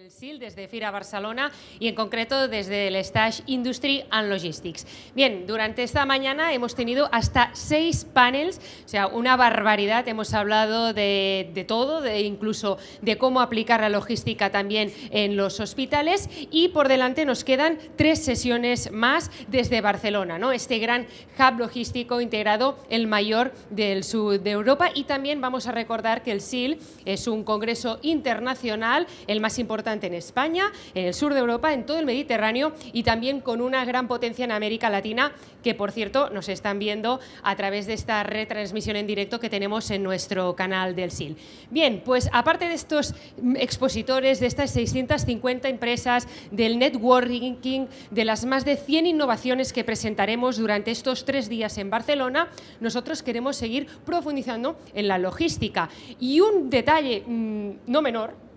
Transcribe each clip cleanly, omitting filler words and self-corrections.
del SIL, desde Fira Barcelona y en concreto desde el Stage Industry and Logistics. Bien, durante esta mañana hemos tenido hasta 6 panels, o sea, una barbaridad. Hemos hablado de todo, incluso de cómo aplicar la logística también en los hospitales, y por delante nos quedan 3 sesiones más desde Barcelona, ¿no? Este gran hub logístico integrado, el mayor del sur de Europa, y también vamos a recordar que el SIL es un congreso internacional, el más importante en España, en el sur de Europa, en todo el Mediterráneo y también con una gran potencia en América Latina, que por cierto nos están viendo a través de esta retransmisión en directo que tenemos en nuestro canal del SIL. Bien, pues aparte de estos expositores, de estas 650 empresas, del networking, de las más de 100 innovaciones que presentaremos durante estos 3 días en Barcelona, nosotros queremos seguir profundizando en la logística. Y un detalle no menor,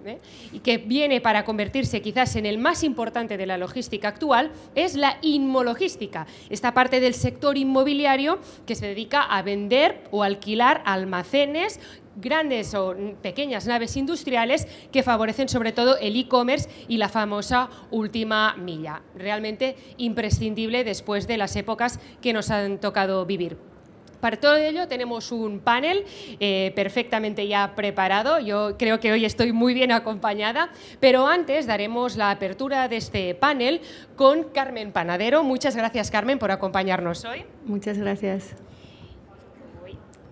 y que viene para convertirse quizás en el más importante de la logística actual, es la inmologística, esta parte del sector inmobiliario que se dedica a vender o alquilar almacenes, grandes o pequeñas naves industriales que favorecen sobre todo el e-commerce y la famosa última milla. Realmente imprescindible después de las épocas que nos han tocado vivir. Para todo ello tenemos un panel perfectamente ya preparado. Yo creo que hoy estoy muy bien acompañada, pero antes daremos la apertura de este panel con Carmen Panadero. Muchas gracias, Carmen, por acompañarnos hoy. Muchas gracias.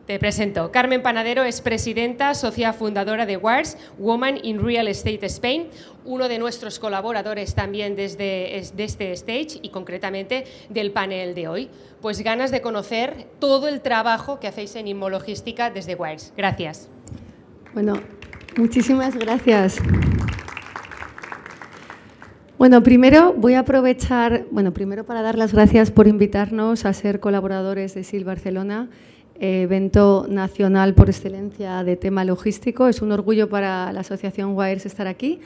Te presento. Carmen Panadero es presidenta, socia fundadora de WARS, Women in Real Estate Spain, uno de nuestros colaboradores también desde este stage y concretamente del panel de hoy. Pues ganas de conocer todo el trabajo que hacéis en inmologística desde WARS. Gracias. Bueno, muchísimas gracias. Bueno, primero voy a aprovechar, primero para dar las gracias por invitarnos a ser colaboradores de SIL Barcelona, evento nacional por excelencia de tema logístico. Es un orgullo para la asociación WARS estar aquí.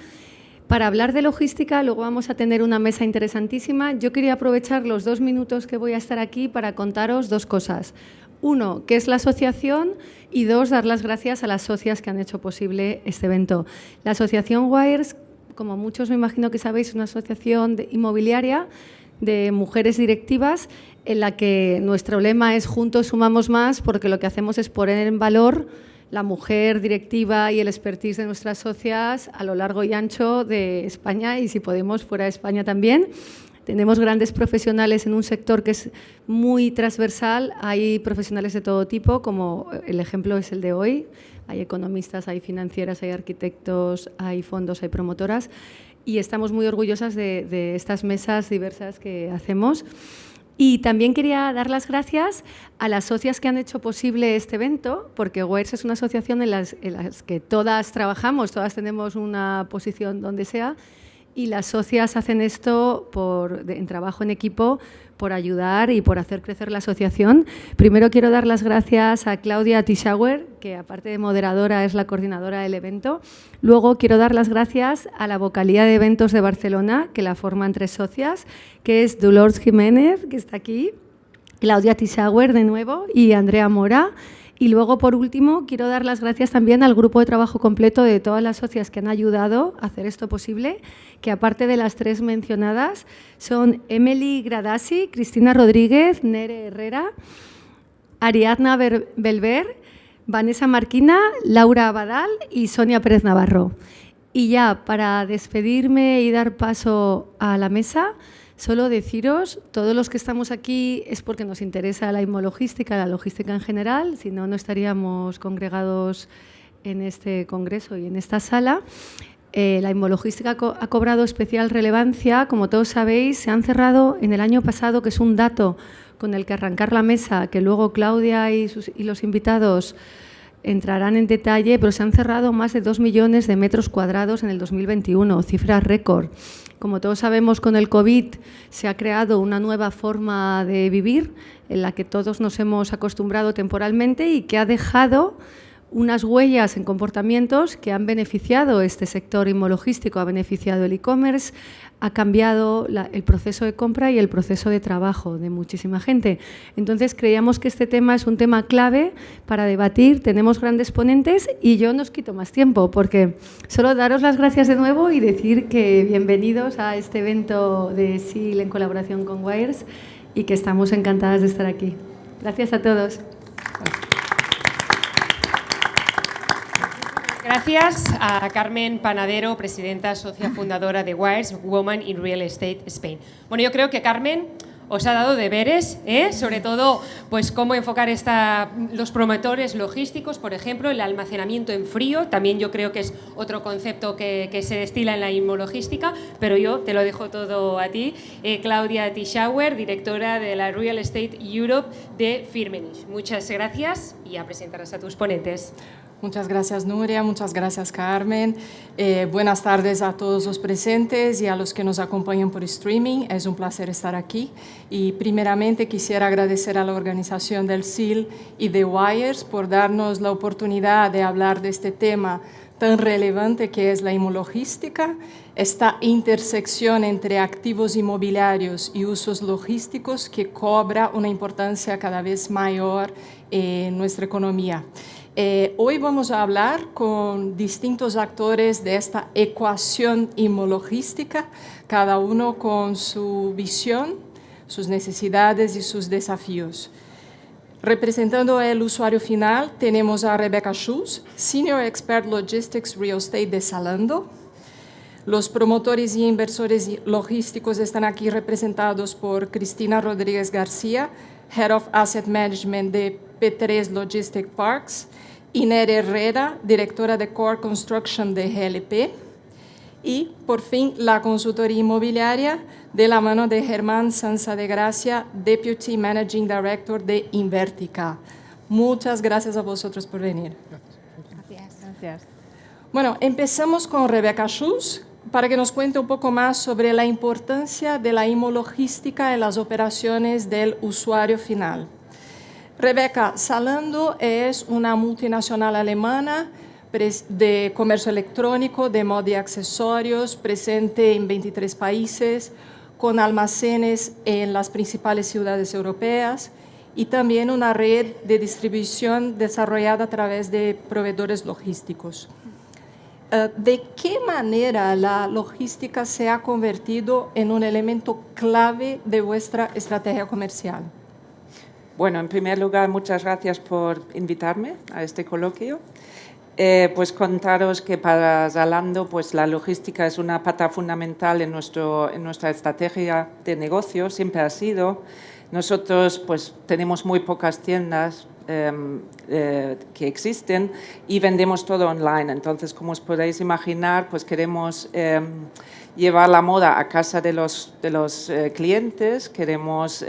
Para hablar de logística, luego vamos a tener una mesa interesantísima. Yo quería aprovechar los 2 minutos que voy a estar aquí para contaros 2 cosas. 1, qué es la asociación, y 2, dar las gracias a las socias que han hecho posible este evento. La asociación WARS, como muchos me imagino que sabéis, es una asociación inmobiliaria de mujeres directivas en la que nuestro lema es Juntos sumamos más, porque lo que hacemos es poner en valor la mujer directiva y el expertise de nuestras socias a lo largo y ancho de España y, si podemos, fuera de España también. Tenemos grandes profesionales en un sector que es muy transversal. Hay profesionales de todo tipo, como el ejemplo es el de hoy. Hay economistas, hay financieras, hay arquitectos, hay fondos, hay promotoras. Y estamos muy orgullosas de estas mesas diversas que hacemos. Y también quería dar las gracias a las socias que han hecho posible este evento, porque WARS es una asociación en las que todas trabajamos, todas tenemos una posición donde sea, y las socias hacen esto en trabajo en equipo, por ayudar y por hacer crecer la asociación. Primero quiero dar las gracias a Claudia Tischauer, que aparte de moderadora es la coordinadora del evento. Luego quiero dar las gracias a la Vocalía de Eventos de Barcelona, que la forman 3 socias, que es Dolors Jiménez, que está aquí, Claudia Tischauer de nuevo y Andrea Mora. Y luego, por último, quiero dar las gracias también al grupo de trabajo completo de todas las socias que han ayudado a hacer esto posible, que aparte de las 3 mencionadas son Emily Gradasi, Cristina Rodríguez, Nere Herrera, Ariadna Belver, Vanessa Marquina, Laura Abadal y Sonia Pérez Navarro. Y ya, para despedirme y dar paso a la mesa, solo deciros, todos los que estamos aquí es porque nos interesa la inmologística, la logística en general, si no, no estaríamos congregados en este congreso y en esta sala. La inmologística ha cobrado especial relevancia. Como todos sabéis, se han cerrado en el año pasado, que es un dato con el que arrancar la mesa, que luego Claudia y los invitados entrarán en detalle, pero se han cerrado más de 2 millones de metros cuadrados en el 2021, cifra récord. Como todos sabemos, con el COVID se ha creado una nueva forma de vivir en la que todos nos hemos acostumbrado temporalmente y que ha dejado unas huellas en comportamientos que han beneficiado este sector inmologístico, ha beneficiado el e-commerce, ha cambiado el proceso de compra y el proceso de trabajo de muchísima gente. Entonces, creíamos que este tema es un tema clave para debatir. Tenemos grandes ponentes y yo no os quito más tiempo, porque solo daros las gracias de nuevo y decir que bienvenidos a este evento de SIL en colaboración con Wires y que estamos encantadas de estar aquí. Gracias a todos. Gracias a Carmen Panadero, presidenta socia fundadora de Wires, Women in Real Estate Spain. Bueno, yo creo que Carmen os ha dado deberes, sobre todo pues cómo enfocar los promotores logísticos, por ejemplo, el almacenamiento en frío, también yo creo que es otro concepto que se destila en la inmologística, pero yo te lo dejo todo a ti. Claudia Tischauer, directora de la Real Estate Europe de Firmenich. Muchas gracias y a presentarás a tus ponentes. Muchas gracias, Nuria. Muchas gracias, Carmen. Buenas tardes a todos los presentes y a los que nos acompañan por streaming. Es un placer estar aquí. Y primeramente quisiera agradecer a la organización del SIL y de Wires por darnos la oportunidad de hablar de este tema tan relevante que es la inmologística, esta intersección entre activos inmobiliarios y usos logísticos que cobra una importancia cada vez mayor en nuestra economía. Hoy vamos a hablar con distintos actores de esta ecuación inmologística, cada uno con su visión, sus necesidades y sus desafíos. Representando el usuario final, tenemos a Rebecca Schulz, Senior Expert Logistics Real Estate de Zalando. Los promotores y inversores logísticos están aquí representados por Cristina Rodríguez García, Head of Asset Management de P3 Logistic Parks, Iner Herrera, directora de Core Construction de GLP, y, por fin, la consultoría inmobiliaria de la mano de Germán Sanza de Gracia, Deputy Managing Director de Invertica. Muchas gracias a vosotros por venir. Gracias. Bueno, empezamos con Rebecca Schulz para que nos cuente un poco más sobre la importancia de la inmologística en las operaciones del usuario final. Rebecca, Zalando es una multinacional alemana de comercio electrónico, de moda y accesorios, presente en 23 países, con almacenes en las principales ciudades europeas y también una red de distribución desarrollada a través de proveedores logísticos. ¿De qué manera la logística se ha convertido en un elemento clave de vuestra estrategia comercial? Bueno, en primer lugar, muchas gracias por invitarme a este coloquio. Pues contaros que para Zalando pues la logística es una pata fundamental en nuestra estrategia de negocio, siempre ha sido. Nosotros pues tenemos muy pocas tiendas que existen y vendemos todo online. Entonces, como os podéis imaginar, pues queremos llevar la moda a casa de los clientes, queremos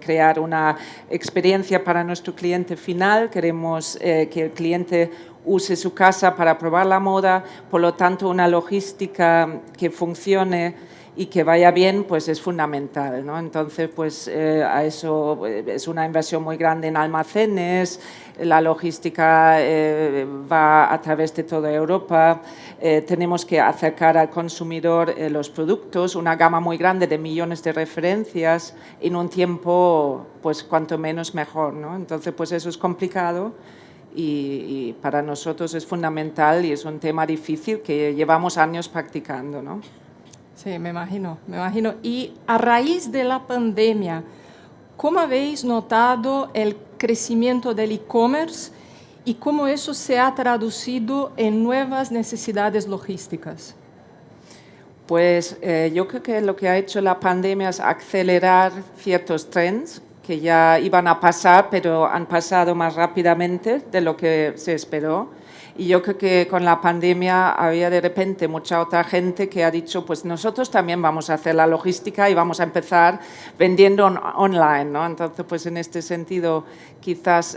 crear una experiencia para nuestro cliente final, queremos que el cliente use su casa para probar la moda, por lo tanto una logística que funcione y que vaya bien, pues es fundamental, ¿no? Entonces, pues a eso es una inversión muy grande en almacenes, la logística va a través de toda Europa, tenemos que acercar al consumidor los productos, una gama muy grande de millones de referencias en un tiempo, pues cuanto menos mejor, ¿no? Entonces, pues eso es complicado. Y para nosotros es fundamental y es un tema difícil que llevamos años practicando, ¿no? Sí, me imagino. Y a raíz de la pandemia, ¿cómo habéis notado el crecimiento del e-commerce y cómo eso se ha traducido en nuevas necesidades logísticas? Pues yo creo que lo que ha hecho la pandemia es acelerar ciertos trends que ya iban a pasar, pero han pasado más rápidamente de lo que se esperó. Y yo creo que con la pandemia había de repente mucha otra gente que ha dicho, pues nosotros también vamos a hacer la logística y vamos a empezar vendiendo online, ¿no? Entonces, pues en este sentido, quizás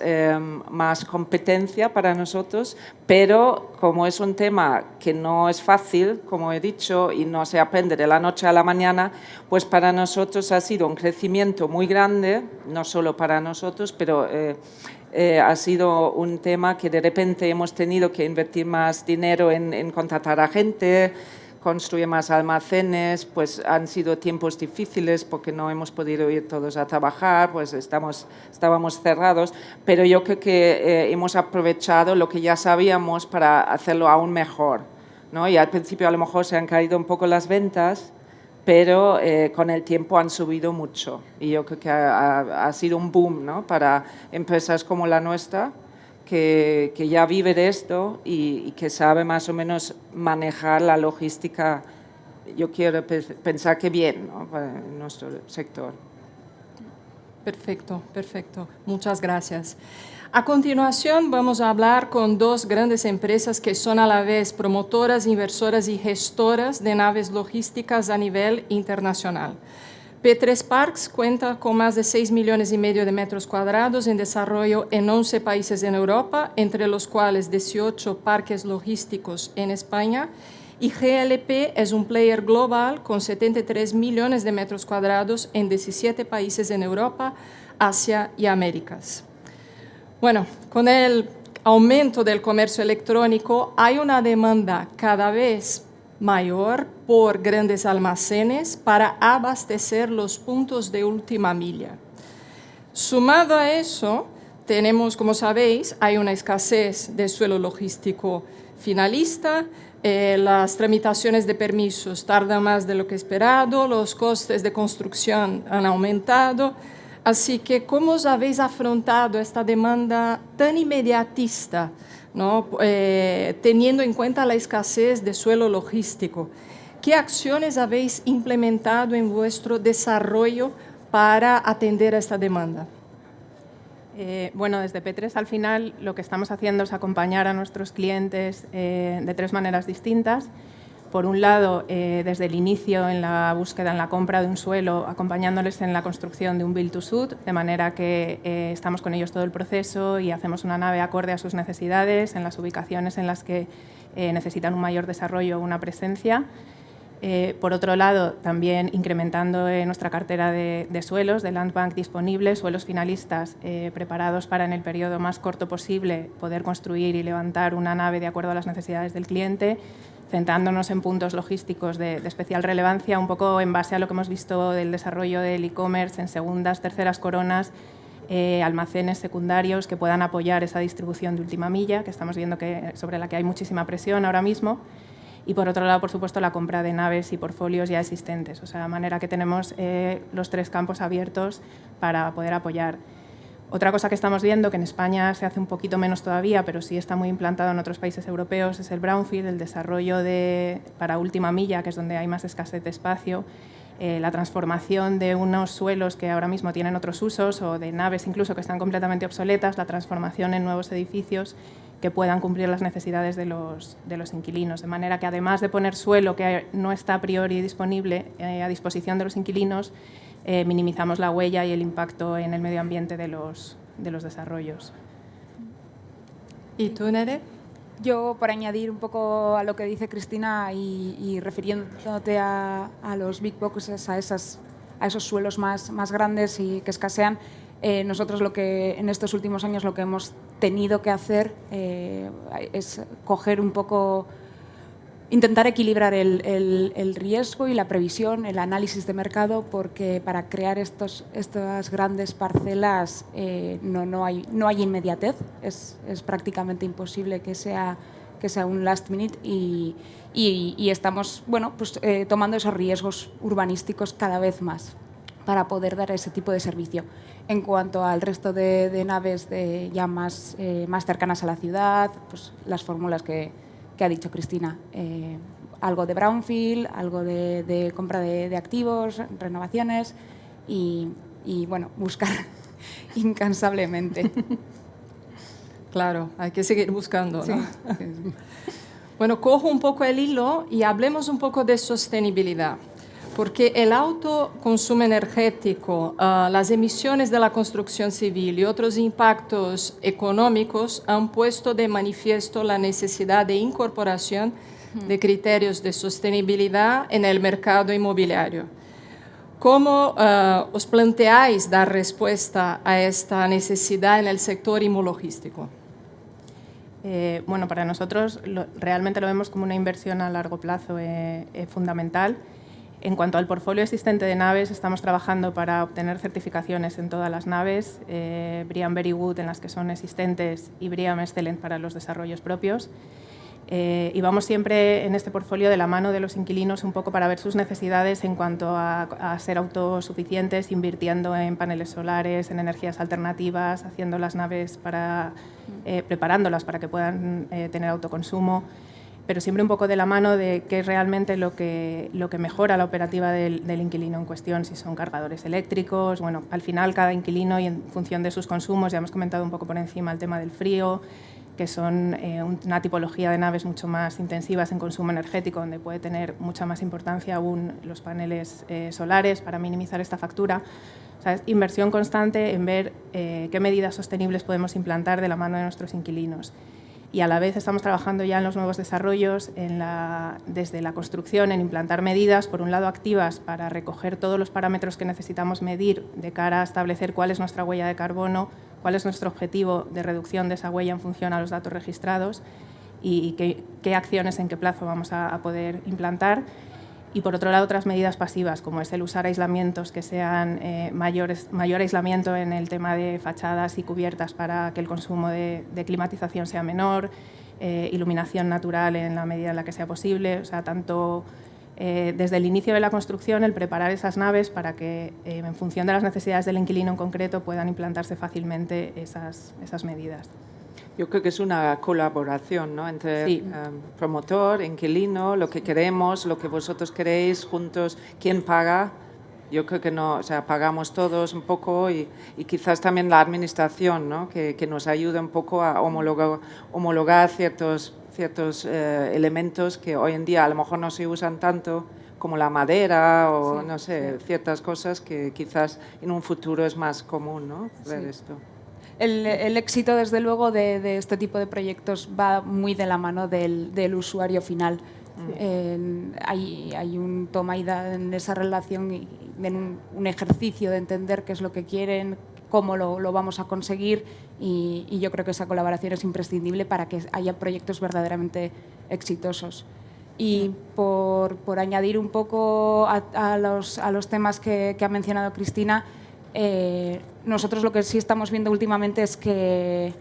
más competencia para nosotros, pero como es un tema que no es fácil, como he dicho, y no se aprende de la noche a la mañana, pues para nosotros ha sido un crecimiento muy grande, no solo para nosotros, pero ha sido un tema que de repente hemos tenido que invertir más dinero en contratar a gente, construir más almacenes, pues han sido tiempos difíciles porque no hemos podido ir todos a trabajar, pues estábamos cerrados, pero yo creo que hemos aprovechado lo que ya sabíamos para hacerlo aún mejor, ¿no? Y al principio a lo mejor se han caído un poco las ventas, pero con el tiempo han subido mucho y yo creo que ha sido un boom, ¿no? Para empresas como la nuestra, que ya vive de esto y que sabe más o menos manejar la logística, yo quiero pensar que bien, ¿no? En nuestro sector. Perfecto, perfecto. Muchas gracias. A continuación vamos a hablar con dos grandes empresas que son a la vez promotoras, inversoras y gestoras de naves logísticas a nivel internacional. P3 Parks cuenta con más de 6,5 millones de metros cuadrados en desarrollo en 11 países en Europa, entre los cuales 18 parques logísticos en España, y GLP es un player global con 73 millones de metros cuadrados en 17 países en Europa, Asia y Américas. Bueno, con el aumento del comercio electrónico hay una demanda cada vez mayor por grandes almacenes para abastecer los puntos de última milla. Sumado a eso, tenemos, como sabéis, hay una escasez de suelo logístico finalista, las tramitaciones de permisos tardan más de lo que esperado, los costes de construcción han aumentado. Así que, ¿cómo os habéis afrontado esta demanda tan inmediatista, ¿no? Teniendo en cuenta la escasez de suelo logístico? ¿Qué acciones habéis implementado en vuestro desarrollo para atender a esta demanda? Bueno, desde P3 al final lo que estamos haciendo es acompañar a nuestros clientes de tres maneras distintas. Por un lado, desde el inicio en la búsqueda, en la compra de un suelo, acompañándoles en la construcción de un build to suit, de manera que estamos con ellos todo el proceso y hacemos una nave acorde a sus necesidades, en las ubicaciones en las que necesitan un mayor desarrollo o una presencia. Por otro lado, también incrementando nuestra cartera de suelos, de land bank disponibles, suelos finalistas preparados para en el periodo más corto posible poder construir y levantar una nave de acuerdo a las necesidades del cliente, centrándonos en puntos logísticos de especial relevancia, un poco en base a lo que hemos visto del desarrollo del e-commerce en segundas, terceras coronas, almacenes secundarios que puedan apoyar esa distribución de última milla, que estamos viendo sobre la que hay muchísima presión ahora mismo. Y por otro lado, por supuesto, la compra de naves y portfolios ya existentes, o sea, de manera que tenemos los tres campos abiertos para poder apoyar. Otra cosa que estamos viendo, que en España se hace un poquito menos todavía, pero sí está muy implantado en otros países europeos, es el brownfield, el desarrollo para última milla, que es donde hay más escasez de espacio, la transformación de unos suelos que ahora mismo tienen otros usos o de naves incluso que están completamente obsoletas, la transformación en nuevos edificios que puedan cumplir las necesidades de los inquilinos. De manera que además de poner suelo que no está a priori disponible a disposición de los inquilinos, minimizamos la huella y el impacto en el medio ambiente de los desarrollos. ¿Y tú, Nere? Yo, por añadir un poco a lo que dice Cristina y refiriéndote a los big boxes, a esos suelos más grandes y que escasean, nosotros en estos últimos años lo que hemos tenido que hacer es coger un poco, intentar equilibrar el riesgo y la previsión, el análisis de mercado, porque para crear estas grandes parcelas no hay inmediatez, es prácticamente imposible que sea un last minute y estamos tomando esos riesgos urbanísticos cada vez más para poder dar ese tipo de servicio. En cuanto al resto de naves ya más cercanas a la ciudad, pues las fórmulas que ha dicho Cristina, algo de brownfield, algo de compra de activos, renovaciones y bueno, buscar incansablemente. Claro, hay que seguir buscando, ¿no? Sí. Bueno, cojo un poco el hilo y hablemos un poco de sostenibilidad, porque el alto consumo energético, las emisiones de la construcción civil y otros impactos económicos han puesto de manifiesto la necesidad de incorporación de criterios de sostenibilidad en el mercado inmobiliario. ¿Cómo os planteáis dar respuesta a esta necesidad en el sector inmologístico? Bueno, para nosotros realmente lo vemos como una inversión a largo plazo fundamental. En cuanto al portfolio existente de naves, estamos trabajando para obtener certificaciones en todas las naves, BREEAM Very Good en las que son existentes y BREEAM Excellent para los desarrollos propios. Y vamos siempre en este portfolio de la mano de los inquilinos un poco para ver sus necesidades en cuanto a ser autosuficientes, invirtiendo en paneles solares, en energías alternativas, haciendo las naves preparándolas para que puedan tener autoconsumo, pero siempre un poco de la mano de qué es realmente lo que mejora la operativa del inquilino en cuestión, si son cargadores eléctricos. Bueno, al final cada inquilino y en función de sus consumos, ya hemos comentado un poco por encima el tema del frío, que son una tipología de naves mucho más intensivas en consumo energético, donde puede tener mucha más importancia aún los paneles solares para minimizar esta factura. O sea, es inversión constante en ver qué medidas sostenibles podemos implantar de la mano de nuestros inquilinos. Y a la vez estamos trabajando ya en los nuevos desarrollos, desde la construcción, en implantar medidas, por un lado activas, para recoger todos los parámetros que necesitamos medir de cara a establecer cuál es nuestra huella de carbono, cuál es nuestro objetivo de reducción de esa huella en función a los datos registrados y qué acciones en qué plazo vamos a poder implantar. Y por otro lado, otras medidas pasivas, como es el usar aislamientos que sean mayor aislamiento en el tema de fachadas y cubiertas para que el consumo de climatización sea menor, iluminación natural en la medida en la que sea posible. O sea, tanto desde el inicio de la construcción, el preparar esas naves para que, en función de las necesidades del inquilino en concreto, puedan implantarse fácilmente esas medidas. Yo creo que es una colaboración, ¿no?, entre sí. Promotor, inquilino, lo que queremos, lo que vosotros queréis, juntos, ¿quién paga? Yo creo que no, o sea, pagamos todos un poco y quizás también la administración, ¿no?, que nos ayude un poco a homologar ciertos elementos que hoy en día a lo mejor no se usan tanto, como la madera o sí, no sé, sí, ciertas cosas que quizás en un futuro es más común, ¿no?, ver esto. El éxito, desde luego, de este tipo de proyectos va muy de la mano del usuario final. Hay un toma y da en esa relación y en un ejercicio de entender qué es lo que quieren, cómo lo vamos a conseguir y yo creo que esa colaboración es imprescindible para que haya proyectos verdaderamente exitosos. Y por añadir un poco a los temas que ha mencionado Cristina, nosotros lo que sí estamos viendo últimamente es que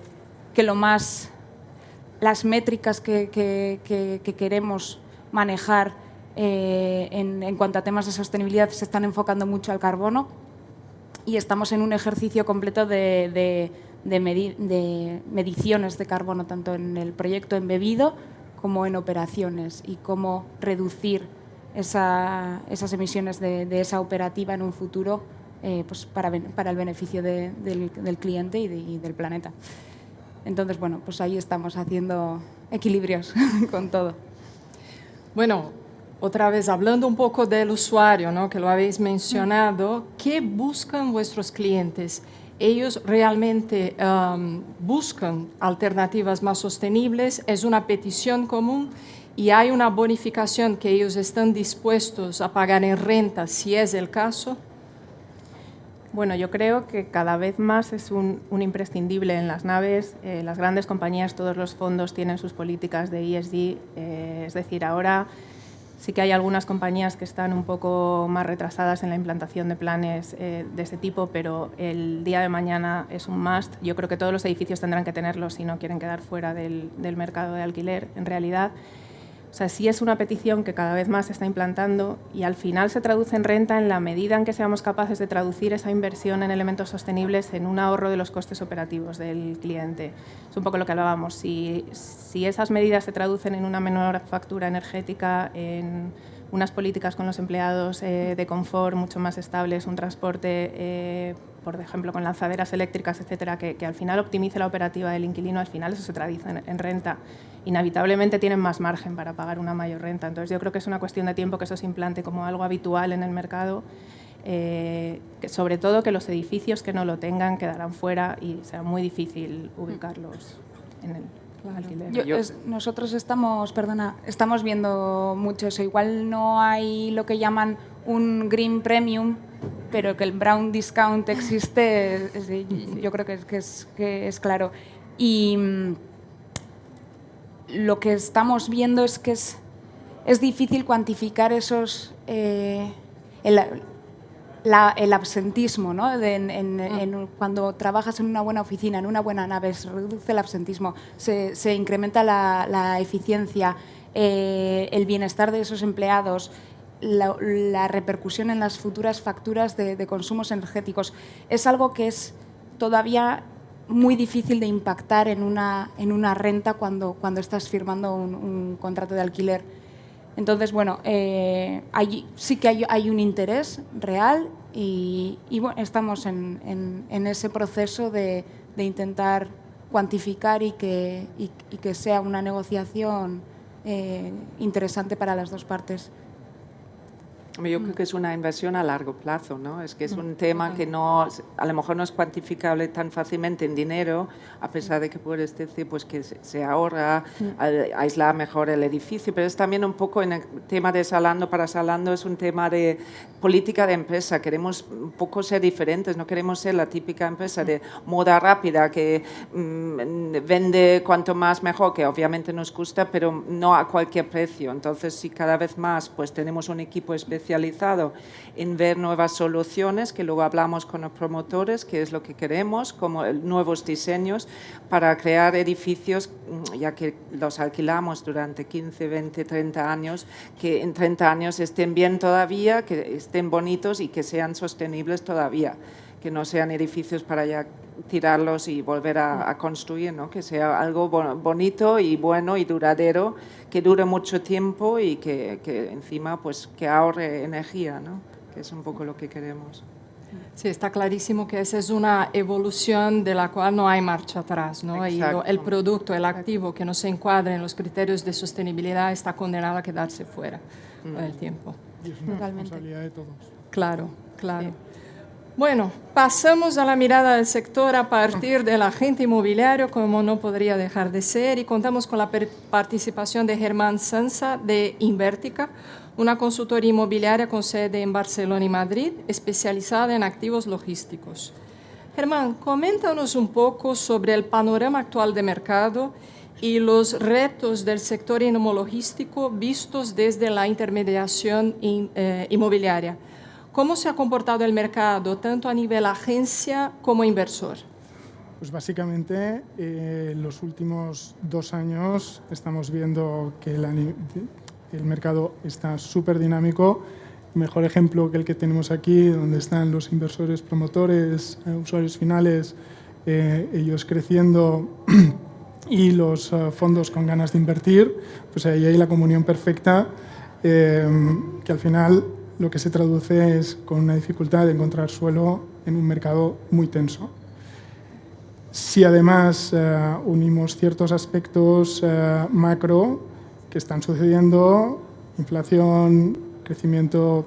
las métricas que queremos manejar en cuanto a temas de sostenibilidad se están enfocando mucho al carbono y estamos en un ejercicio completo de mediciones de carbono, tanto en el proyecto embebido como en operaciones, y cómo reducir esas emisiones de esa operativa en un futuro, pues para el beneficio del cliente y del planeta. Entonces, bueno, pues ahí estamos haciendo equilibrios con todo. Bueno, otra vez hablando un poco del usuario, ¿no?, que lo habéis mencionado, ¿qué buscan vuestros clientes? ¿Ellos realmente buscan alternativas más sostenibles? ¿Es una petición común? ¿Y hay una bonificación que ellos están dispuestos a pagar en renta, si es el caso? Bueno, yo creo que cada vez más es un imprescindible en las naves. Las grandes compañías, todos los fondos tienen sus políticas de ESG, es decir, ahora sí que hay algunas compañías que están un poco más retrasadas en la implantación de planes de ese tipo, pero el día de mañana es un must. Yo creo que todos los edificios tendrán que tenerlos si no quieren quedar fuera del mercado de alquiler, en realidad. O sea, sí es una petición que cada vez más se está implantando y al final se traduce en renta en la medida en que seamos capaces de traducir esa inversión en elementos sostenibles en un ahorro de los costes operativos del cliente. Es un poco lo que hablábamos. Si esas medidas se traducen en una menor factura energética, en unas políticas con los empleados de confort mucho más estables, un transporte, por ejemplo, con lanzaderas eléctricas, etcétera, que al final optimice la operativa del inquilino, al final eso se traduce en renta. Inevitablemente tienen más margen para pagar una mayor renta. Entonces, yo creo que es una cuestión de tiempo que eso se implante como algo habitual en el mercado, que sobre todo que los edificios que no lo tengan quedarán fuera y será muy difícil ubicarlos en el alquiler. Nosotros estamos viendo mucho eso. Igual no hay lo que llaman un green premium, pero que el brown discount existe, yo creo que es claro. Y lo que estamos viendo es que es difícil cuantificar esos el absentismo, ¿no? Cuando trabajas en una buena oficina, en una buena nave, se reduce el absentismo, se incrementa la eficiencia, el bienestar de esos empleados, la repercusión en las futuras facturas de consumos energéticos. Es algo que es todavía muy difícil de impactar en una renta cuando estás firmando un contrato de alquiler. Entonces, bueno, sí que hay un interés real y bueno, estamos en ese proceso de intentar cuantificar y que sea una negociación interesante para las dos partes. Yo creo que es una inversión a largo plazo, ¿no? Es que es un tema que a lo mejor no es cuantificable tan fácilmente en dinero, a pesar de que puedes decir pues, que se ahorra, aislar mejor el edificio, pero es también un poco en el tema de Zalando, para Zalando es un tema de política de empresa. Queremos un poco ser diferentes, no queremos ser la típica empresa de moda rápida que vende cuanto más mejor, que obviamente nos gusta, pero no a cualquier precio. Entonces, si cada vez más pues, tenemos un equipo especializado en ver nuevas soluciones, que luego hablamos con los promotores, que es lo que queremos, como nuevos diseños para crear edificios, ya que los alquilamos durante 15, 20, 30 años, que en 30 años estén bien todavía, que estén bonitos y que sean sostenibles todavía, que no sean edificios para ya tirarlos y volver a construir, ¿no? Que sea algo bonito y bueno y duradero, que dure mucho tiempo y que encima pues que ahorre energía, ¿no? Que es un poco lo que queremos. Sí, está clarísimo que esa es una evolución de la cual no hay marcha atrás, ¿no? Y el producto, el activo que no se encuadra en los criterios de sostenibilidad está condenado a quedarse fuera con el tiempo. Y es una responsabilidad de todos. Claro, claro. Sí. Bueno, pasamos a la mirada del sector a partir del agente inmobiliario, como no podría dejar de ser, y contamos con la participación de Germán Sansa de Invertica, una consultoría inmobiliaria con sede en Barcelona y Madrid, especializada en activos logísticos. Germán, coméntanos un poco sobre el panorama actual de mercado y los retos del sector inmologístico vistos desde la intermediación inmobiliaria. ¿Cómo se ha comportado el mercado, tanto a nivel agencia como inversor? Pues básicamente, en los últimos 2 años estamos viendo que el mercado está súper dinámico. Mejor ejemplo que el que tenemos aquí, donde están los inversores, promotores, usuarios finales, ellos creciendo y los fondos con ganas de invertir, pues ahí hay la comunión perfecta, que al final lo que se traduce es con una dificultad de encontrar suelo en un mercado muy tenso. Si además unimos ciertos aspectos macro que están sucediendo, inflación, crecimiento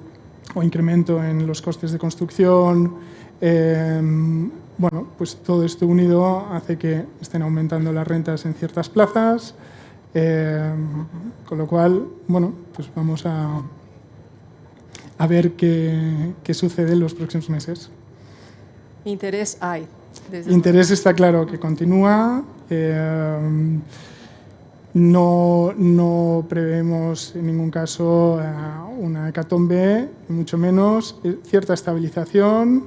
o incremento en los costes de construcción, bueno, pues todo esto unido hace que estén aumentando las rentas en ciertas plazas, con lo cual, bueno, pues vamos a ver qué sucede en los próximos meses. Interés hay. Interés está claro que continúa. No prevemos en ningún caso una hecatombe, mucho menos. Cierta estabilización.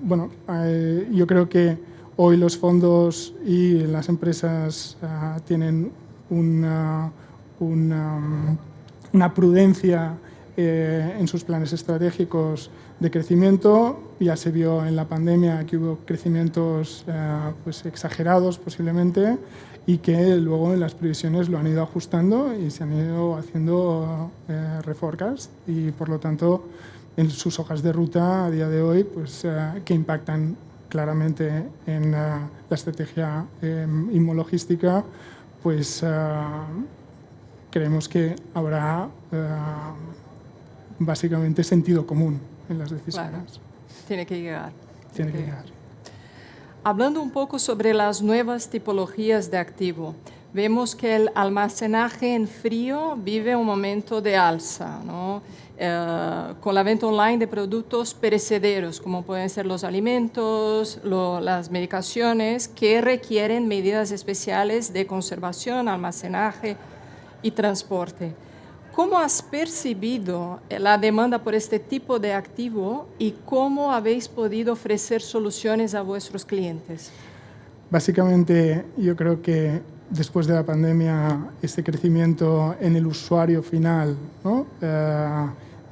Bueno, yo creo que hoy los fondos y las empresas tienen una prudencia en sus planes estratégicos de crecimiento. Ya se vio en la pandemia que hubo crecimientos pues exagerados posiblemente y que luego en las previsiones lo han ido ajustando y se han ido haciendo reforecast y por lo tanto en sus hojas de ruta a día de hoy pues, que impactan claramente en la estrategia inmologística, pues creemos que habrá básicamente sentido común en las decisiones. Claro. Tiene que llegar. Tiene que llegar. Hablando un poco sobre las nuevas tipologías de activo, vemos que el almacenaje en frío vive un momento de alza, ¿no? Con la venta online de productos perecederos, como pueden ser los alimentos, las medicaciones, que requieren medidas especiales de conservación, almacenaje y transporte. ¿Cómo has percibido la demanda por este tipo de activo y cómo habéis podido ofrecer soluciones a vuestros clientes? Básicamente, yo creo que después de la pandemia, este crecimiento en el usuario final, ¿no?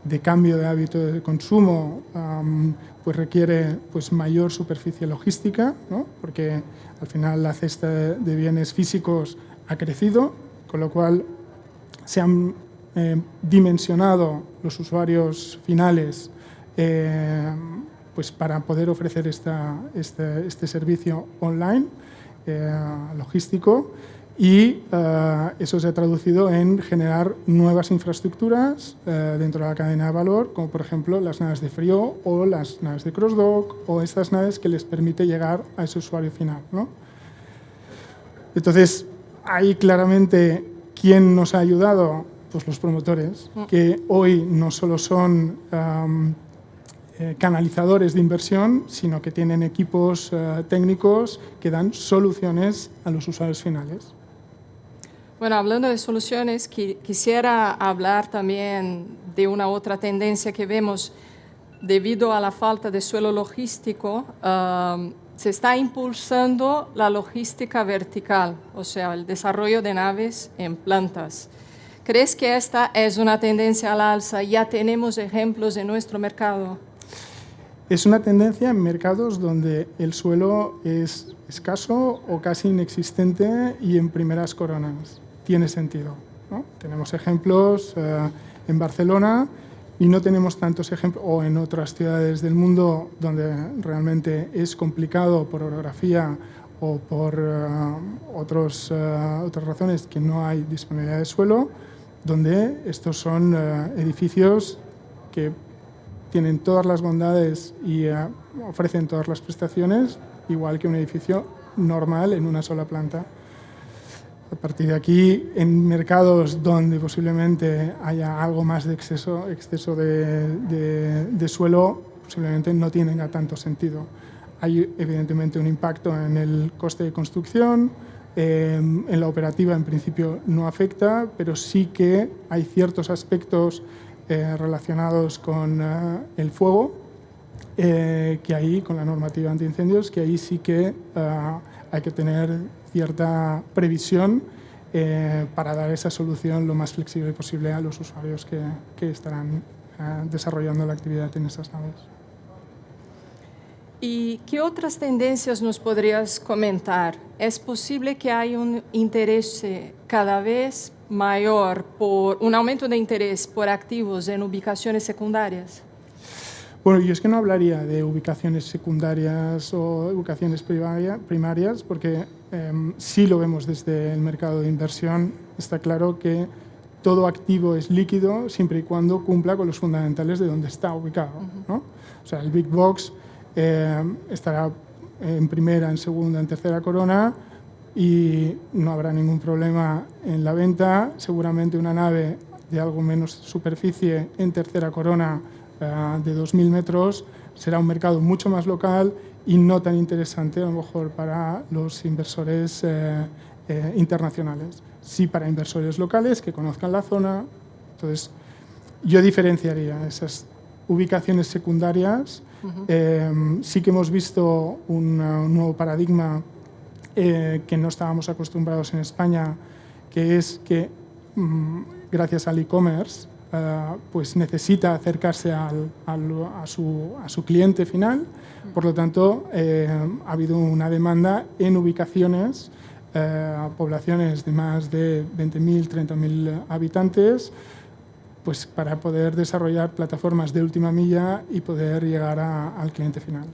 De cambio de hábito de consumo, pues requiere pues mayor superficie logística, ¿no? Porque al final la cesta de bienes físicos ha crecido, con lo cual se han dimensionado los usuarios finales pues para poder ofrecer este servicio online logístico, y eso se ha traducido en generar nuevas infraestructuras dentro de la cadena de valor, como por ejemplo las naves de frío o las naves de cross-dock o estas naves que les permite llegar a ese usuario final, ¿no? Entonces, ahí claramente, ¿quién nos ha ayudado? Pues los promotores, que hoy no solo son canalizadores de inversión, sino que tienen equipos técnicos que dan soluciones a los usuarios finales. Bueno, hablando de soluciones, quisiera hablar también de una otra tendencia que vemos debido a la falta de suelo logístico. Se está impulsando la logística vertical, o sea, el desarrollo de naves en plantas. ¿Crees que esta es una tendencia al alza? ¿Ya tenemos ejemplos en nuestro mercado? Es una tendencia en mercados donde el suelo es escaso o casi inexistente y en primeras coronas. Tiene sentido, ¿no? Tenemos ejemplos en Barcelona y no tenemos tantos ejemplos, o en otras ciudades del mundo donde realmente es complicado por orografía o por otras razones que no hay disponibilidad de suelo, donde estos son edificios que tienen todas las bondades y ofrecen todas las prestaciones, igual que un edificio normal en una sola planta. A partir de aquí, en mercados donde posiblemente haya algo más de exceso de suelo, posiblemente no tenga tanto sentido. Hay evidentemente un impacto en el coste de construcción, en la operativa en principio no afecta, pero sí que hay ciertos aspectos relacionados con el fuego, que ahí, con la normativa antiincendios, que ahí sí que hay que tener cierta previsión para dar esa solución lo más flexible posible a los usuarios que estarán desarrollando la actividad en esas naves. ¿Y qué otras tendencias nos podrías comentar? ¿Es posible que haya un interés cada vez mayor un aumento de interés por activos en ubicaciones secundarias? Bueno, yo es que no hablaría de ubicaciones secundarias o ubicaciones primarias, porque sí lo vemos desde el mercado de inversión. Está claro que todo activo es líquido siempre y cuando cumpla con los fundamentales de dónde está ubicado, ¿no? O sea, el Big Box estará en primera, en segunda, en tercera corona y no habrá ningún problema en la venta. Seguramente una nave de algo menos superficie en tercera corona de 2.000 metros será un mercado mucho más local y no tan interesante a lo mejor para los inversores internacionales. Sí para inversores locales que conozcan la zona. Entonces, yo diferenciaría esas ubicaciones secundarias. Sí que hemos visto un nuevo paradigma que no estábamos acostumbrados en España, que es que gracias al e-commerce pues necesita acercarse a su cliente final. Por lo tanto, ha habido una demanda en ubicaciones, poblaciones de más de 20.000, 30.000 habitantes, pues para poder desarrollar plataformas de última milla y poder llegar al cliente final.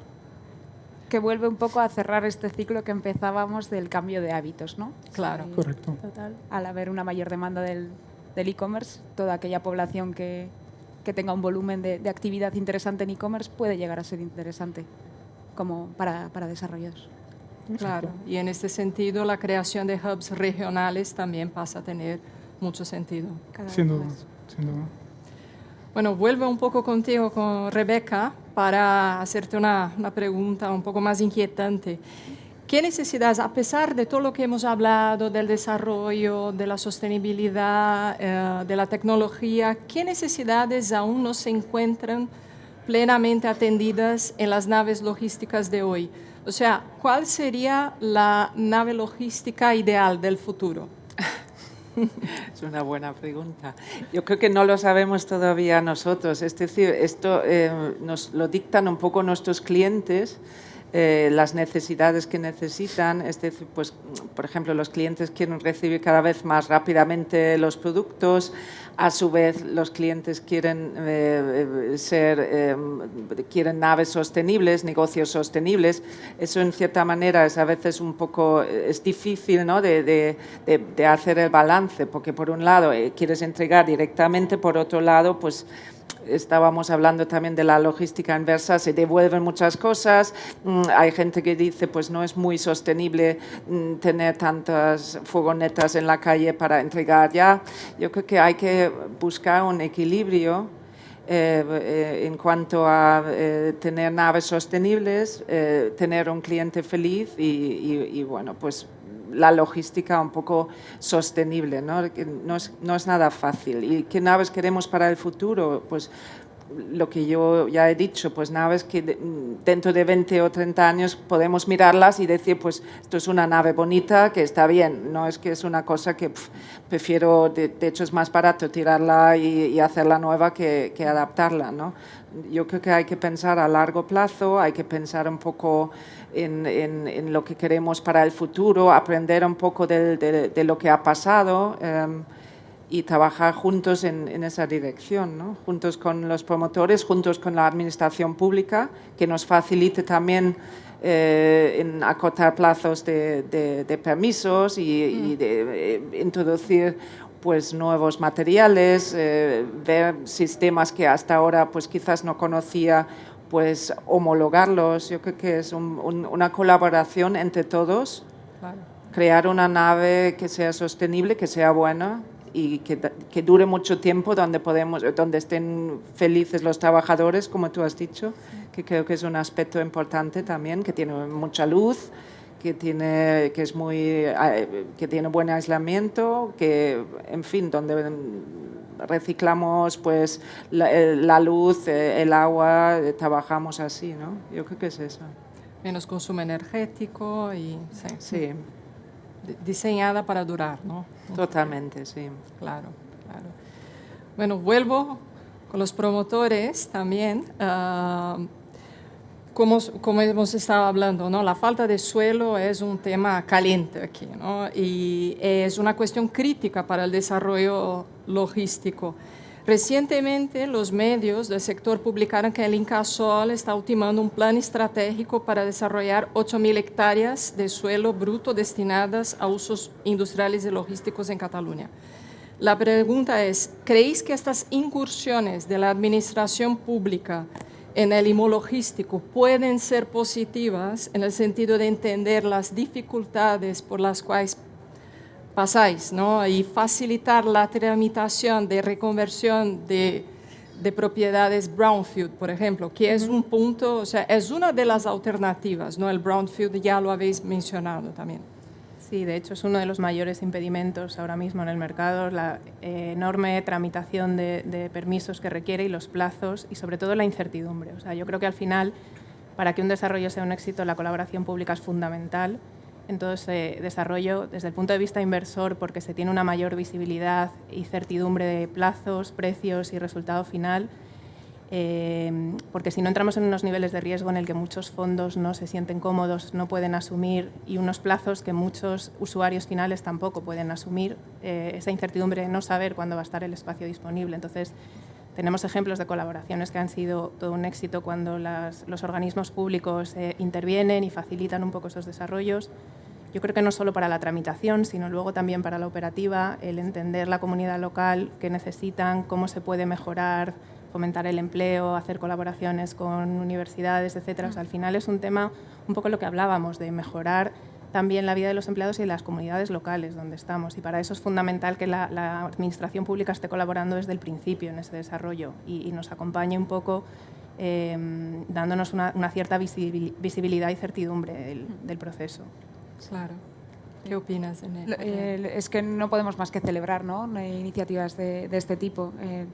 Que vuelve un poco a cerrar este ciclo que empezábamos del cambio de hábitos, ¿no? Claro. Correcto. Total. Al haber una mayor demanda del e-commerce, toda aquella población que tenga un volumen de actividad interesante en e-commerce puede llegar a ser interesante como para desarrollos. Claro, y en este sentido la creación de hubs regionales también pasa a tener mucho sentido. Sin duda, sin duda. Bueno, vuelvo un poco contigo, con Rebeca, para hacerte una pregunta un poco más inquietante. ¿Qué necesidades, a pesar de todo lo que hemos hablado, del desarrollo, de la sostenibilidad, de la tecnología, qué necesidades aún no se encuentran plenamente atendidas en las naves logísticas de hoy? O sea, ¿cuál sería la nave logística ideal del futuro? Es una buena pregunta. Yo creo que no lo sabemos todavía nosotros. Es decir, esto nos lo dictan un poco nuestros clientes, las necesidades que necesitan. Es decir, pues, por ejemplo, los clientes quieren recibir cada vez más rápidamente los productos. A su vez, los clientes quieren quieren naves sostenibles, negocios sostenibles. Eso, en cierta manera, es a veces un poco difícil, ¿no? de hacer el balance, porque por un lado quieres entregar directamente, por otro lado, pues estábamos hablando también de la logística inversa, se devuelven muchas cosas, hay gente que dice pues no es muy sostenible tener tantas furgonetas en la calle para entregar ya. Yo creo que hay que buscar un equilibrio en cuanto a tener naves sostenibles, tener un cliente feliz y bueno, pues la logística un poco sostenible, ¿no? No es nada fácil. ¿Y qué naves queremos para el futuro? Pues lo que yo ya he dicho, pues naves que dentro de 20 o 30 años podemos mirarlas y decir, pues esto es una nave bonita que está bien, no es que es una cosa que prefiero, de hecho es más barato tirarla y hacerla nueva que adaptarla, ¿no? Yo creo que hay que pensar a largo plazo, hay que pensar un poco en lo que queremos para el futuro, aprender un poco de lo que ha pasado y trabajar juntos en esa dirección, ¿no? Juntos con los promotores, juntos con la administración pública, que nos facilite también en acortar plazos de permisos y de introducir pues nuevos materiales, ver sistemas que hasta ahora pues quizás no conocía, pues homologarlos. Yo creo que es una colaboración entre todos, claro. Crear una nave que sea sostenible, que sea buena y que dure mucho tiempo, donde estén felices los trabajadores, como tú has dicho, que creo que es un aspecto importante también, que tiene mucha luz, que tiene buen aislamiento, que, en fin, donde reciclamos pues la luz, el agua, trabajamos así, ¿no? Yo creo que es eso. Menos consumo energético y sí. Diseñada para durar, ¿no? Totalmente, sí. Claro, claro. Bueno, vuelvo con los promotores también. Como hemos estado hablando, ¿no? La falta de suelo es un tema caliente aquí, ¿no? Y es una cuestión crítica para el desarrollo logístico. Recientemente, los medios del sector publicaron que el Incasol está ultimando un plan estratégico para desarrollar 8.000 hectáreas de suelo bruto destinadas a usos industriales y logísticos en Cataluña. La pregunta es, ¿creéis que estas incursiones de la administración pública en el logístico pueden ser positivas en el sentido de entender las dificultades por las cuales pasáis, ¿no? Y facilitar la tramitación de reconversión de propiedades brownfield, por ejemplo, que es un punto, o sea, es una de las alternativas, ¿no? El brownfield ya lo habéis mencionado también. Sí, de hecho es uno de los mayores impedimentos ahora mismo en el mercado, la enorme tramitación de permisos que requiere y los plazos y sobre todo la incertidumbre. O sea, yo creo que al final, para que un desarrollo sea un éxito, la colaboración pública es fundamental en todo ese desarrollo desde el punto de vista inversor, porque se tiene una mayor visibilidad y certidumbre de plazos, precios y resultado final, porque si no entramos en unos niveles de riesgo en el que muchos fondos no se sienten cómodos, no pueden asumir, y unos plazos que muchos usuarios finales tampoco pueden asumir, esa incertidumbre de no saber cuándo va a estar el espacio disponible. Entonces, tenemos ejemplos de colaboraciones que han sido todo un éxito cuando los organismos públicos intervienen y facilitan un poco esos desarrollos. Yo creo que no solo para la tramitación, sino luego también para la operativa, el entender la comunidad local, qué necesitan, cómo se puede mejorar fomentar el empleo, hacer colaboraciones con universidades, etcétera. O sea, al final es un tema, un poco lo que hablábamos, de mejorar también la vida de los empleados y de las comunidades locales donde estamos. Y para eso es fundamental que la administración pública esté colaborando desde el principio en ese desarrollo y nos acompañe un poco dándonos una cierta visibilidad y certidumbre del proceso. Claro. ¿Qué opinas, Enel? Es que no podemos más que celebrar, ¿no? Iniciativas de este tipo.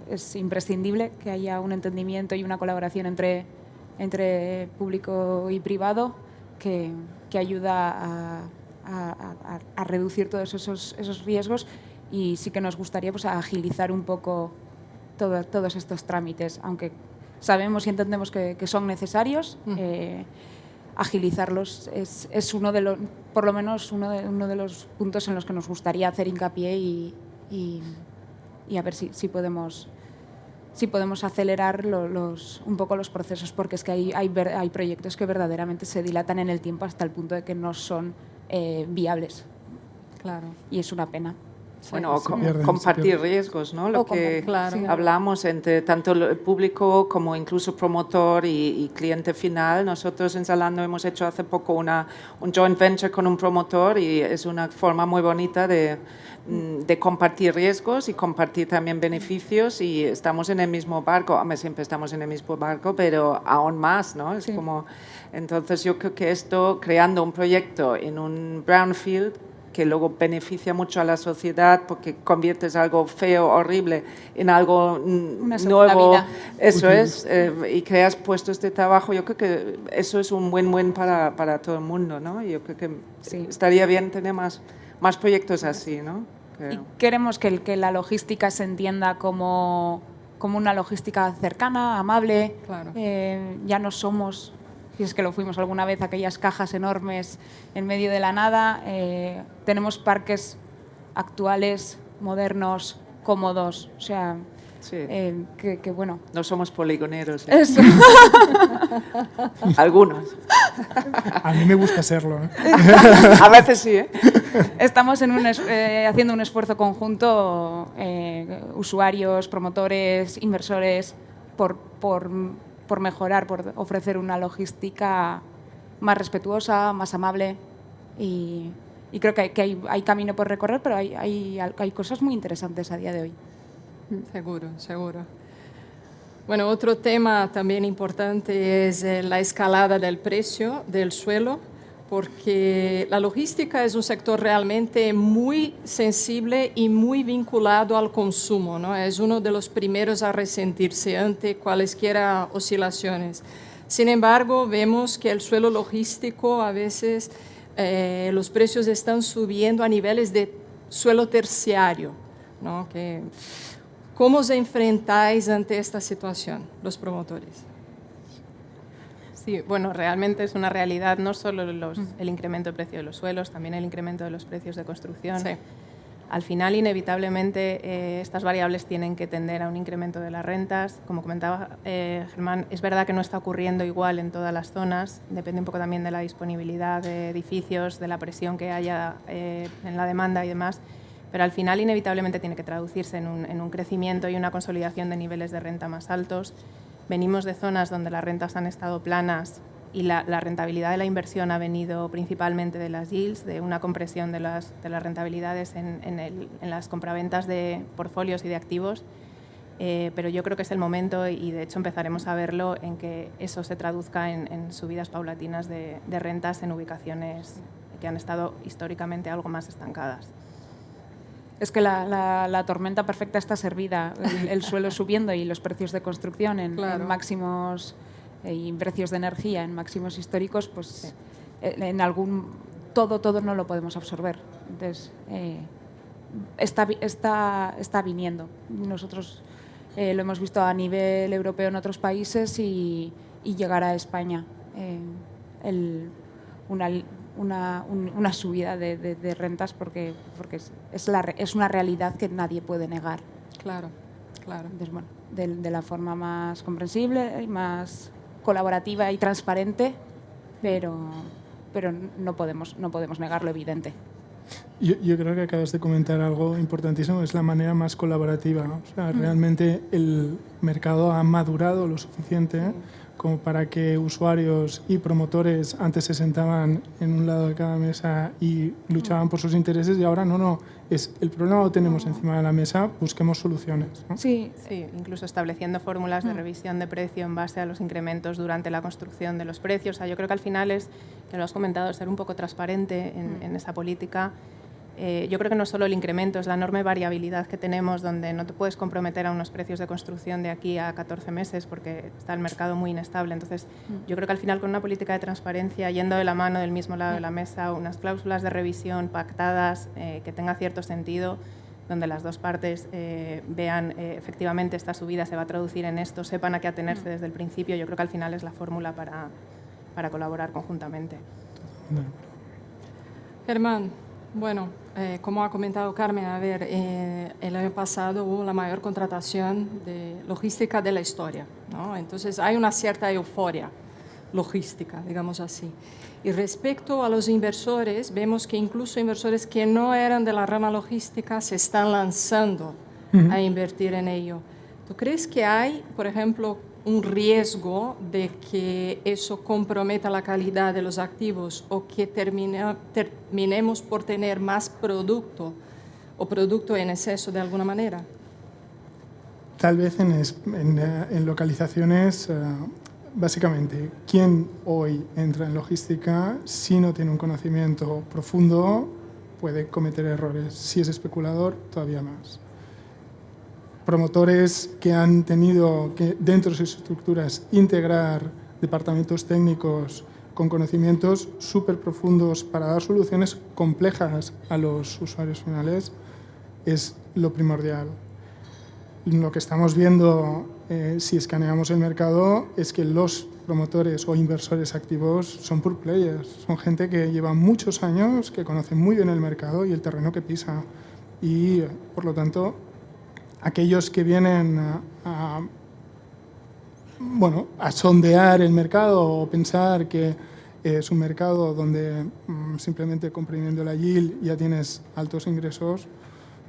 Es imprescindible que haya un entendimiento y una colaboración entre público y privado que ayuda a reducir todos esos riesgos, y sí que nos gustaría pues agilizar un poco todos estos trámites, aunque sabemos y entendemos que son necesarios. Agilizarlos es uno de los, por lo menos uno de los puntos en los que nos gustaría hacer hincapié y a ver si podemos acelerar un poco los procesos, porque es que hay proyectos que verdaderamente se dilatan en el tiempo hasta el punto de que no son viables. Claro. Y es una pena. Bueno, o compartir riesgos, ¿no? Lo que claro. hablamos entre tanto el público como incluso promotor y cliente final. Nosotros en Zalando hemos hecho hace poco un joint venture con un promotor, y es una forma muy bonita de compartir riesgos y compartir también beneficios, y estamos en el mismo barco. Hombre, siempre estamos en el mismo barco, pero aún más, ¿no? Es como, entonces yo creo que esto, creando un proyecto en un brownfield, que luego beneficia mucho a la sociedad porque conviertes algo feo, horrible, en algo nuevo. Vida. Eso es, y creas puestos de trabajo. Yo creo que eso es un win-win para todo el mundo, ¿no? Yo creo que estaría bien tener más proyectos así, ¿no? Y queremos que la logística se entienda como una logística cercana, amable. Claro. Ya no somos, si es que lo fuimos alguna vez, aquellas cajas enormes en medio de la nada. Tenemos parques actuales, modernos, cómodos, o sea, que bueno. No somos poligoneros. Eso. Algunos. A mí me gusta serlo. A veces sí, ¿eh? Estamos haciendo un esfuerzo conjunto, usuarios, promotores, inversores, por mejorar, por ofrecer una logística más respetuosa, más amable, y creo que hay camino por recorrer, pero hay cosas muy interesantes a día de hoy. Seguro, seguro. Bueno, otro tema también importante es la escalada del precio del suelo, porque la logística es un sector realmente muy sensible y muy vinculado al consumo, ¿no? Es uno de los primeros a resentirse ante cualesquiera oscilaciones. Sin embargo, vemos que el suelo logístico a veces los precios están subiendo a niveles de suelo terciario, ¿no? ¿Cómo os enfrentáis ante esta situación, los promotores? Sí, bueno, realmente es una realidad, no solo el incremento del precio de los suelos, también el incremento de los precios de construcción. Sí. Al final, inevitablemente, estas variables tienen que tender a un incremento de las rentas. Como comentaba Germán, es verdad que no está ocurriendo igual en todas las zonas, depende un poco también de la disponibilidad de edificios, de la presión que haya en la demanda y demás, pero al final inevitablemente tiene que traducirse en un crecimiento y una consolidación de niveles de renta más altos. Venimos de zonas donde las rentas han estado planas y la rentabilidad de la inversión ha venido principalmente de las yields, de una compresión de las rentabilidades en las compraventas de portfolios y de activos, pero yo creo que es el momento, y de hecho empezaremos a verlo, en que eso se traduzca en subidas paulatinas de rentas en ubicaciones que han estado históricamente algo más estancadas. Es que la tormenta perfecta está servida, el suelo subiendo y los precios de construcción en máximos, y precios de energía en máximos históricos, pues en todo no lo podemos absorber. Entonces, está viniendo. Nosotros lo hemos visto a nivel europeo en otros países y llegará a España una subida de rentas porque es una realidad que nadie puede negar. Claro, claro. Entonces, bueno, de la forma más comprensible y más colaborativa y transparente, pero no podemos negar lo evidente. Yo creo que acabas de comentar algo importantísimo, es la manera más colaborativa. O sea, realmente el mercado ha madurado lo suficiente como para que usuarios y promotores antes se sentaban en un lado de cada mesa y luchaban por sus intereses, y ahora no, es el problema lo tenemos encima de la mesa, busquemos soluciones, ¿no? Sí, incluso estableciendo fórmulas de revisión de precio en base a los incrementos durante la construcción de los precios. O sea, yo creo que al final es, que lo has comentado, ser un poco transparente en esa política. Yo creo que no solo el incremento, es la enorme variabilidad que tenemos, donde no te puedes comprometer a unos precios de construcción de aquí a 14 meses porque está el mercado muy inestable. Entonces, yo creo que al final con una política de transparencia, yendo de la mano del mismo lado de la mesa, unas cláusulas de revisión pactadas que tenga cierto sentido, donde las dos partes vean efectivamente esta subida se va a traducir en esto, sepan a qué atenerse desde el principio, yo creo que al final es la fórmula para colaborar conjuntamente. Germán, bueno, como ha comentado Carmen, a ver, el año pasado hubo la mayor contratación de logística de la historia, ¿no? Entonces hay una cierta euforia logística, digamos así. Y respecto a los inversores, vemos que incluso inversores que no eran de la rama logística se están lanzando a invertir en ello. ¿Tú crees que hay, por ejemplo, un riesgo de que eso comprometa la calidad de los activos o que terminemos por tener más producto o producto en exceso de alguna manera? Tal vez en localizaciones, básicamente, ¿quién hoy entra en logística si no tiene un conocimiento profundo puede cometer errores? Si es especulador, todavía más. Promotores que han tenido que dentro de sus estructuras integrar departamentos técnicos con conocimientos súper profundos para dar soluciones complejas a los usuarios finales es lo primordial. Lo que estamos viendo si escaneamos el mercado es que los promotores o inversores activos son pure players, son gente que lleva muchos años, que conoce muy bien el mercado y el terreno que pisa, y por lo tanto aquellos que vienen a sondear el mercado o pensar que es un mercado donde simplemente comprimiendo la yield ya tienes altos ingresos,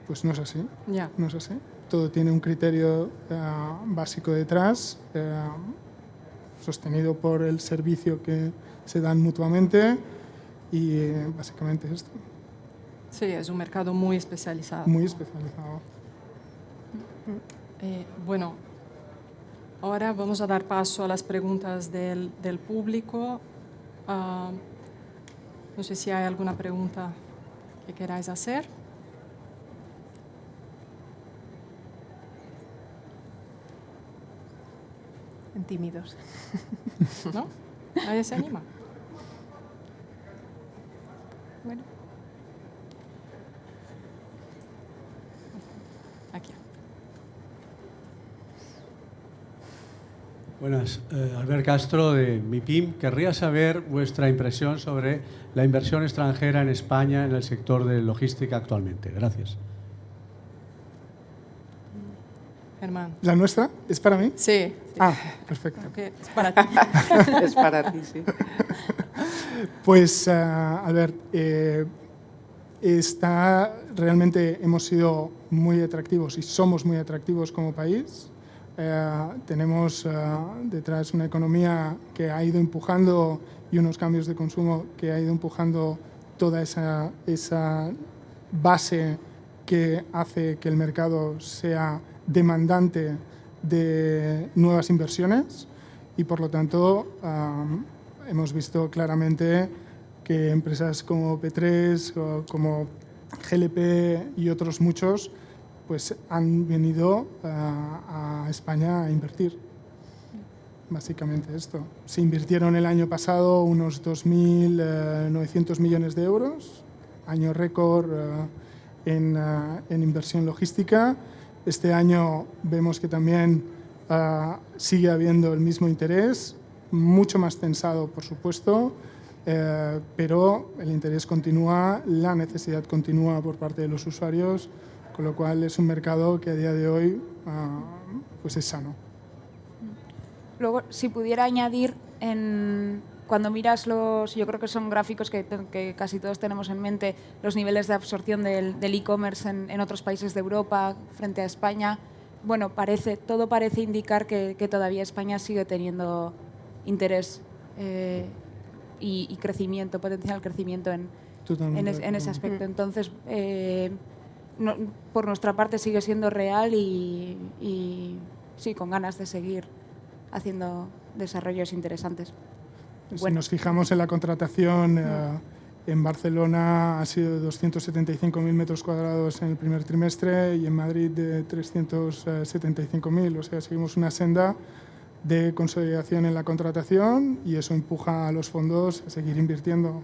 pues no es así. No es así. Todo tiene un criterio básico detrás, sostenido por el servicio que se dan mutuamente, y básicamente es esto. Sí, es un mercado muy especializado. Muy especializado. Bueno, ahora vamos a dar paso a las preguntas del público. No sé si hay alguna pregunta que queráis hacer. Tímidos. ¿No? ¿Nadie se anima? Bueno. Aquí. Buenas, Albert Castro de MIPIM. Querría saber vuestra impresión sobre la inversión extranjera en España en el sector de logística actualmente. Gracias. Germán. ¿La nuestra? ¿Es para mí? Sí. Ah, perfecto. Okay, es para ti. Es para ti, sí. Pues, Albert, realmente hemos sido muy atractivos y somos muy atractivos como país. Tenemos detrás una economía que ha ido empujando y unos cambios de consumo que ha ido empujando toda esa base que hace que el mercado sea demandante de nuevas inversiones, y por lo tanto hemos visto claramente que empresas como P3 o como GLP y otros muchos pues han venido a España a invertir. Básicamente esto. Se invirtieron el año pasado unos 2.900 millones de euros, año récord en inversión logística. Este año vemos que también sigue habiendo el mismo interés, mucho más tensado, por supuesto, pero el interés continúa, la necesidad continúa por parte de los usuarios, con lo cual es un mercado que a día de hoy pues es sano. Luego, si pudiera añadir, en cuando miras yo creo que son gráficos que casi todos tenemos en mente, los niveles de absorción del e-commerce en otros países de Europa frente a España, bueno, todo parece indicar que todavía España sigue teniendo interés y crecimiento, potencial crecimiento en ese aspecto. Entonces, por nuestra parte sigue siendo real y sí, con ganas de seguir haciendo desarrollos interesantes. Si nos fijamos en la contratación, en Barcelona ha sido de 275.000 metros cuadrados en el primer trimestre y en Madrid de 375.000. O sea, seguimos una senda de consolidación en la contratación y eso empuja a los fondos a seguir invirtiendo.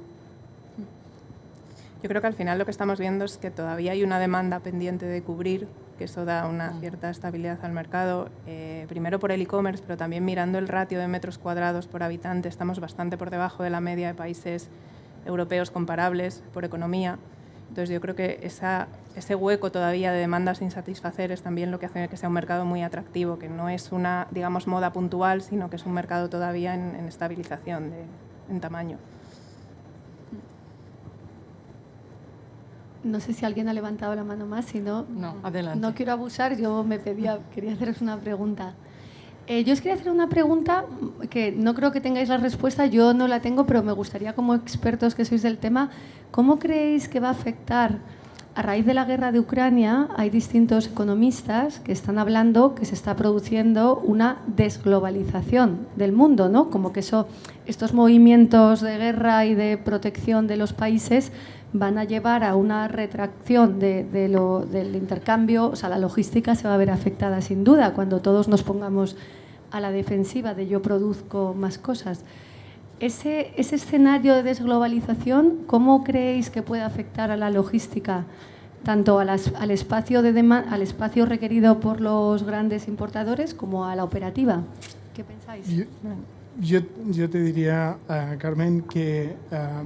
Yo creo que al final lo que estamos viendo es que todavía hay una demanda pendiente de cubrir, que eso da una cierta estabilidad al mercado, primero por el e-commerce, pero también mirando el ratio de metros cuadrados por habitante, estamos bastante por debajo de la media de países europeos comparables por economía. Entonces yo creo que ese hueco todavía de demanda sin satisfacer es también lo que hace que sea un mercado muy atractivo, que no es una, digamos, moda puntual, sino que es un mercado todavía en estabilización en tamaño. No sé si alguien ha levantado la mano más, si no, adelante. No quiero abusar, quería haceros una pregunta. Yo os quería hacer una pregunta que no creo que tengáis la respuesta, yo no la tengo, pero me gustaría, como expertos que sois del tema, ¿cómo creéis que va a afectar a raíz de la guerra de Ucrania? Hay distintos economistas que están hablando que se está produciendo una desglobalización del mundo, ¿no? Como que estos movimientos de guerra y de protección de los países van a llevar a una retracción del intercambio, o sea, la logística se va a ver afectada sin duda cuando todos nos pongamos a la defensiva de yo produzco más cosas. Ese escenario de desglobalización, ¿cómo creéis que puede afectar a la logística, tanto al espacio al espacio requerido por los grandes importadores como a la operativa? ¿Qué pensáis? Yo te diría, Carmen, que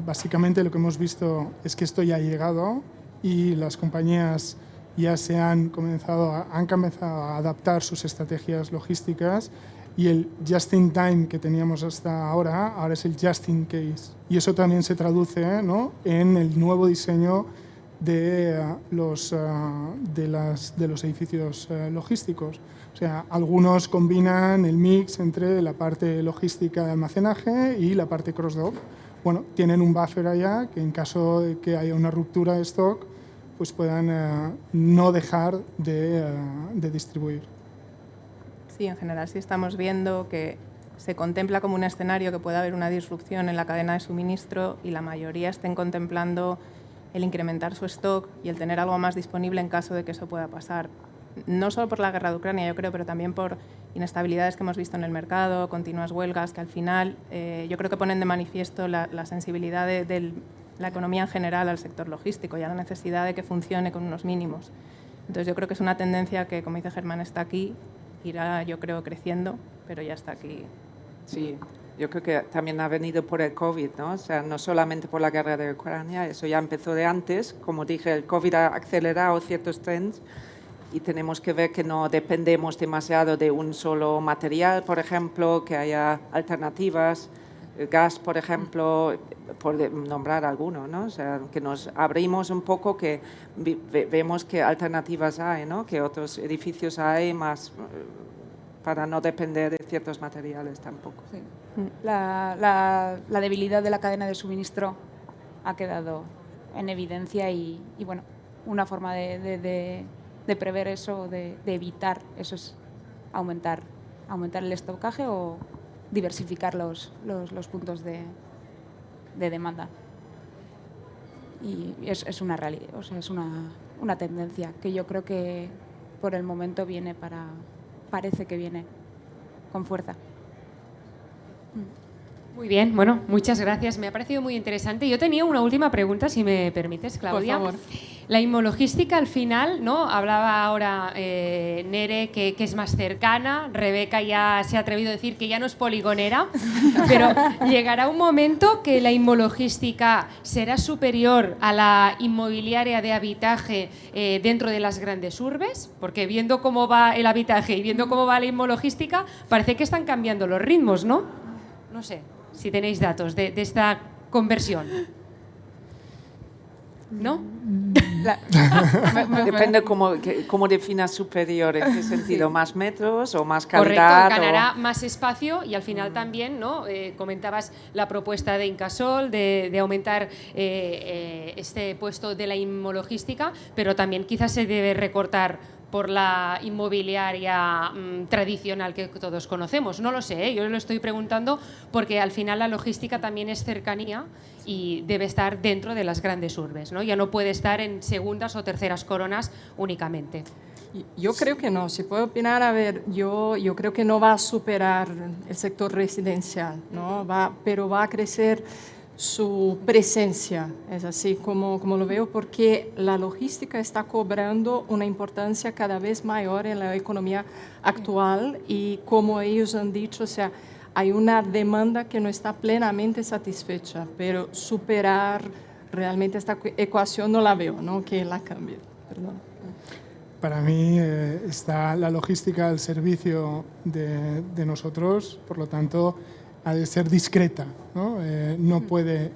básicamente lo que hemos visto es que esto ya ha llegado y las compañías ya han comenzado a adaptar sus estrategias logísticas y el just-in-time que teníamos hasta ahora es el just-in-case. Y eso también se traduce, ¿no?, en el nuevo diseño de los edificios logísticos. O sea, algunos combinan el mix entre la parte logística de almacenaje y la parte cross-dock. Bueno, tienen un buffer allá que en caso de que haya una ruptura de stock, pues puedan no dejar de distribuir. Sí, en general sí estamos viendo que se contempla como un escenario que puede haber una disrupción en la cadena de suministro y la mayoría estén contemplando el incrementar su stock y el tener algo más disponible en caso de que eso pueda pasar. No solo por la guerra de Ucrania, yo creo, pero también por inestabilidades que hemos visto en el mercado, continuas huelgas, que al final yo creo que ponen de manifiesto la sensibilidad de la economía en general al sector logístico y a la necesidad de que funcione con unos mínimos. Entonces yo creo que es una tendencia que, como dice Germán, está aquí, irá, yo creo, creciendo, pero ya está aquí. Sí, yo creo que también ha venido por el COVID, ¿no? O sea, no solamente por la guerra de Ucrania, eso ya empezó de antes. Como dije, el COVID ha acelerado ciertos trends y tenemos que ver que no dependemos demasiado de un solo material, por ejemplo, que haya alternativas, el gas, por ejemplo, por nombrar alguno, ¿no? O sea, que nos abrimos un poco, que vemos que alternativas hay, ¿no? Que otros edificios hay más para no depender de ciertos materiales tampoco. Sí. La debilidad de la cadena de suministro ha quedado en evidencia y bueno, una forma de prever eso, de evitar eso es aumentar el estocaje o diversificar los puntos de demanda. Y es una realidad, o sea, es una tendencia que yo creo que por el momento parece que viene con fuerza. Muy bien, bueno, muchas gracias. Me ha parecido muy interesante. Yo tenía una última pregunta, si me permites, Claudia. Por favor. La inmologística, al final, ¿no? Hablaba ahora Nere que es más cercana. Rebeca ya se ha atrevido a decir que ya no es poligonera. Pero llegará un momento que la inmologística será superior a la inmobiliaria de habitaje dentro de las grandes urbes, porque viendo cómo va el habitaje y viendo cómo va la inmologística, parece que están cambiando los ritmos, ¿no? No sé. si tenéis datos de esta conversión. ¿No? Depende cómo definas superior, en qué sentido, más metros o más Correcto, calidad. ganará más espacio y al final también, ¿no? Comentabas la propuesta de Incasol de aumentar este puesto de la inmologística, pero también quizás se debe recortar por la inmobiliaria tradicional que todos conocemos. No lo sé, yo lo estoy preguntando porque al final la logística también es cercanía y debe estar dentro de las grandes urbes, ¿no? Ya no puede estar en segundas o terceras coronas únicamente. Yo creo que no, si puedo opinar, a ver, yo creo que no va a superar el sector residencial, ¿no? Pero va a crecer su presencia, es así como lo veo, porque la logística está cobrando una importancia cada vez mayor en la economía actual y como ellos han dicho, o sea, hay una demanda que no está plenamente satisfecha, pero superar realmente esta ecuación no la veo, ¿no? Que la cambie. Perdón. Para mí está la logística al servicio de nosotros, por lo tanto ha de ser discreta, ¿no? No puede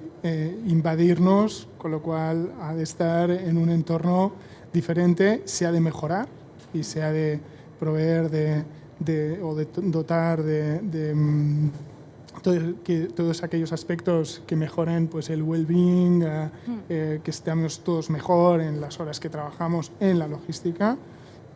invadirnos, con lo cual ha de estar en un entorno diferente, se ha de mejorar y se ha de proveer o de dotar todos aquellos aspectos que mejoren pues, el well-being, que estemos todos mejor en las horas que trabajamos en la logística,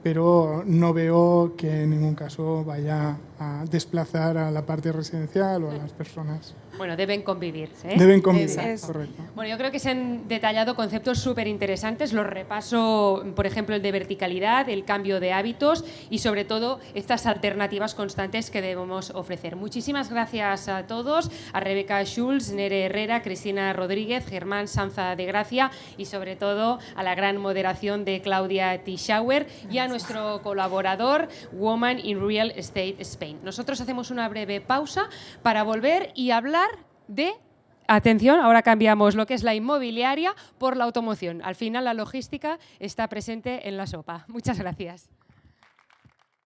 pero no veo que en ningún caso vaya a desplazar a la parte residencial o a las personas. Bueno, deben convivir. Deben convivir, correcto. Bueno, yo creo que se han detallado conceptos súper interesantes. Los repaso, por ejemplo, el de verticalidad, el cambio de hábitos y, sobre todo, estas alternativas constantes que debemos ofrecer. Muchísimas gracias a todos, a Rebeca Schulz, Nere Herrera, Cristina Rodríguez, Germán Sanza de Gracia y, sobre todo, a la gran moderación de Claudia Tischauer y a nuestro colaborador, Woman in Real Estate Spain. Nosotros hacemos una breve pausa para volver y hablar de, atención, ahora cambiamos lo que es la inmobiliaria por la automoción. Al final la logística está presente en la sopa. Muchas gracias.